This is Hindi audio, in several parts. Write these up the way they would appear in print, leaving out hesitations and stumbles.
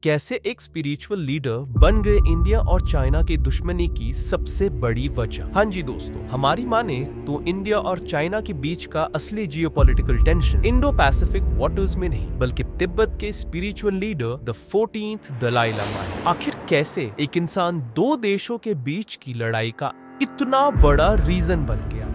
कैसे एक स्पिरिचुअल लीडर बन गए इंडिया और चाइना की दुश्मनी की सबसे बड़ी वजह। हाँ जी दोस्तों, हमारी माने तो इंडिया और चाइना के बीच का असली geopolitical tension Indo Pacific waters में नहीं बल्कि तिब्बत के spiritual leader the 14th Dalai Lama है। आखिर कैसे एक इंसान दो देशों के बीच की लड़ाई का इतना बड़ा रीजन बन गया।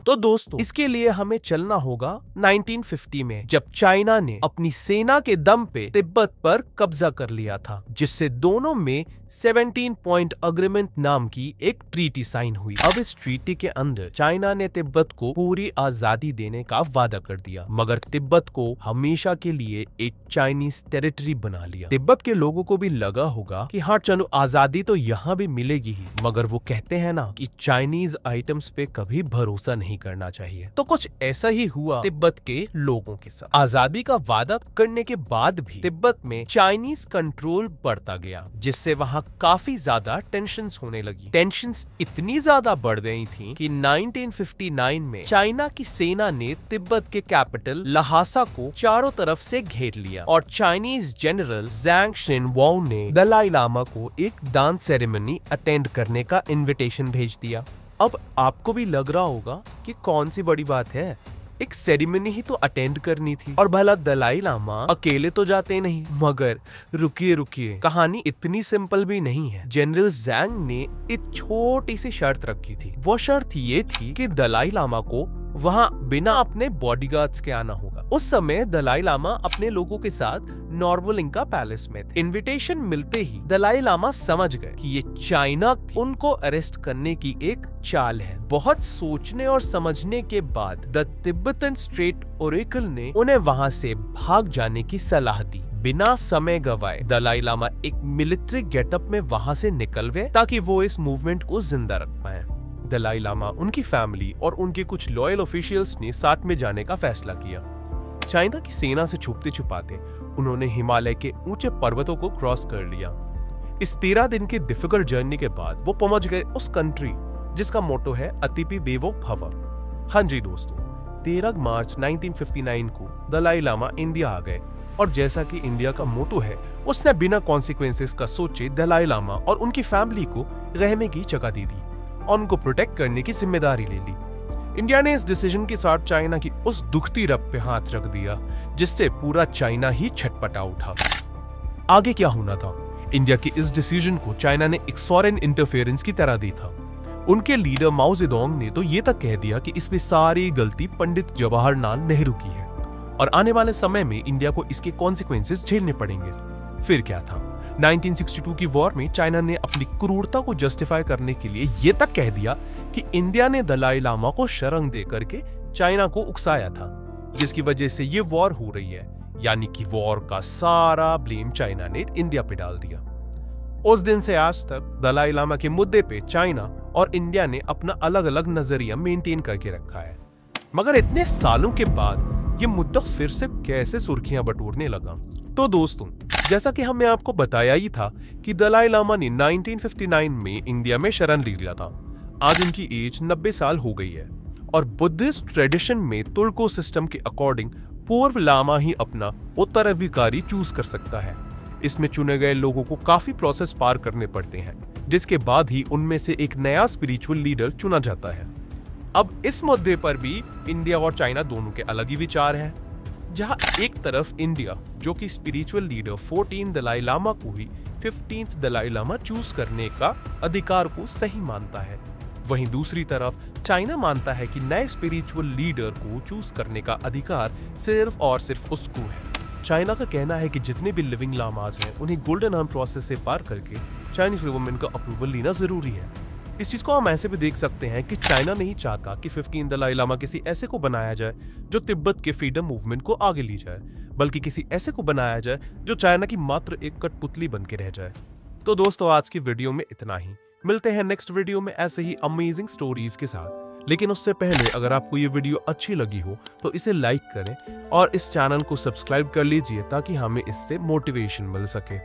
तो दोस्तों, इसके लिए हमें चलना होगा 1950 में, जब चाइना ने अपनी सेना के दम पे तिब्बत पर कब्जा कर लिया था, जिससे दोनों में 17 पॉइंट अग्रीमेंट नाम की एक ट्रीटी साइन हुई। अब इस ट्रीटी के अंदर चाइना ने तिब्बत को पूरी आजादी देने का वादा कर दिया, मगर तिब्बत को हमेशा के लिए एक चाइनीज टेरिटरी बना लिया। तिब्बत के लोगों को भी लगा होगा कि हाँ चलो आजादी तो यहाँ भी मिलेगी ही, मगर वो कहते हैं ना कि चाइनीज आइटम्स पे कभी भरोसा नहीं करना चाहिए। तो कुछ ऐसा ही हुआ तिब्बत के लोगों के साथ। आजादी का वादा करने के बाद भी तिब्बत में चाइनीज कंट्रोल बढ़ता गया, जिससे वहां काफी ज्यादा टेंशन्स होने लगी। टेंशन्स इतनी ज्यादा बढ़ गई थी कि 1959 में चाइना की सेना ने तिब्बत के कैपिटल लहासा को चारों तरफ से घेर लिया और चाइनीज जनरल ज़ैंग शिनवाओ ने दलाई लामा को एक दान सेरेमनी अटेंड करने का इनविटेशन भेज दिया। अब आपको भी लग रहा होगा कि कौन सी बड़ी बात है, एक सेरेमनी ही तो अटेंड करनी थी और भला दलाई लामा अकेले तो जाते नहीं। मगर रुकिए, कहानी इतनी सिंपल भी नहीं है। जनरल ज़ैंग ने एक छोटी सी शर्त रखी थी। वो शर्त ये थी कि दलाई लामा को वहां बिना अपने बॉडीगार्ड्स के आना होगा। उस समय दलाई लामा अपने लोगों के साथ नॉर्बोलिंका पैलेस में थे। इनविटेशन मिलते ही दलाई लामा समझ गए कि ये चाइना उनको अरेस्ट करने की एक चाल है। बहुत सोचने और समझने के बाद द तिब्बतन स्टेट ओरेकल ने उन्हें वहां से भाग जाने की सलाह दी। बिना समय गवाए दलाई लामा एक मिलिट्री गेटअप में वहां से निकल गए ताकि वो इस मूवमेंट को जिंदा रख पाए। दलाई लामा, उनकी फैमिली और उनके कुछ लॉयल ऑफिशियल्स ने साथ में जाने का फैसला किया। चाइना की सेना से छुपते छुपाते उन्होंने हिमालय के ऊंचे पर्वतों को क्रॉस कर लिया। इस 13 दिन की डिफिकल्ट जर्नी के बाद वो पहुंच गए उस कंट्री जिसका मोटो है अतिथि देवो भव। हाँ जी दोस्तों, 13 मार्च 1959 को दलाई लामा इंडिया आ गए और जैसा कि इंडिया का मोटो है, उसने बिना कॉन्सिक्वेंसेस का सोचे दलाई लामा और उनकी फैमिली को रहने की जगह दे दी और उनको प्रोटेक्ट करने की जिम्मेदारी ले ली। इंडिया ने इस डिसीजन के साथ चाइना की उस दुखती रग पे हाथ रख दिया, जिससे पूरा चाइना ही छटपटा उठा। आगे क्या होना था? इंडिया के इस डिसीजन को चाइना ने एक फॉरेन इंटरफेरेंस की तरह दी था। उनके लीडर माओ जेडोंग ने तो ये तक कह दिया कि इसमें सारी गलती पंडित जवाहरलाल नेहरू की है और आने वाले समय में इंडिया को इसके कॉन्सिक्वेंसेस झेलने पड़ेंगे। फिर क्या था? 1962 की वॉर में चाइना ने अपनी क्रूरता को जस्टिफाई करने के लिए ये तक कह दिया कि इंडिया ने दलाई लामा को शरण दे करके चाइना को उकसाया था, जिसकी वजह से ये वॉर हो रही है। यानी कि वॉर का सारा ब्लेम चाइना ने इंडिया पे डाल दिया। उस दिन से आज तक दलाई लामा के मुद्दे पे चाइना और इंडिया ने अपना अलग अलग नजरिया मेंटेन करके रखा है। मगर इतने सालों के बाद ये मुद्दा फिर से कैसे सुर्खियां बटोरने लगा? तो दोस्तों, जैसा कि हमने आपको बताया ही था कि दलाई लामा ने 1959 में इंडिया में शरण ले लिया था। आज उनकी एज 90 साल हो गई है और बुद्धिस्ट ट्रेडिशन में तुर्को सिस्टम के अकॉर्डिंग पूर्व लामा ही अपना उत्तराधिकारी चूज कर सकता है। इसमें चुने गए लोगों को काफी प्रोसेस पार करने पड़ते हैं, जिसके बाद ही उनमें से एक नया स्पिरिचुअल लीडर चुना जाता है। अब इस मुद्दे पर भी इंडिया और चाइना दोनों के अलग ही विचार हैं। जहां एक तरफ इंडिया, जो कि स्पिरिचुअल लीडर 14 दलाई लामा को ही 15th दलाई लामा चूज करने का अधिकार को सही मानता है, वहीं दूसरी तरफ चाइना मानता है कि नए स्पिरिचुअल लीडर को चूज करने का अधिकार सिर्फ और सिर्फ उसको है। चाइना का कहना है कि जितने भी लिविंग लामाज हैं उन्हें गोल्डन आर्म प्रोसेस से पार करके चाइनीज गवर्नमेंट का अप्रूवल लेना जरूरी है। इस चीज को हम ऐसे भी देख सकते हैं कि चाइना नहीं चाहता कि 15 दलाई लामा किसी ऐसे को बनाया जाए जो तिब्बत के फ्रीडम मूवमेंट को आगे ले जाए, बल्कि किसी ऐसे को बनाया जाए जो चाइना की मात्र एक कठपुतली बन के रह जाए। तो दोस्तों, आज की वीडियो में इतना ही। मिलते हैं नेक्स्ट वीडियो में ऐसे ही अमेजिंग स्टोरीज के साथ। लेकिन उससे पहले अगर आपको ये वीडियो अच्छी लगी हो तो इसे लाइक करें और इस चैनल को सब्सक्राइब कर लीजिए ताकि हमें इससे मोटिवेशन मिल सके।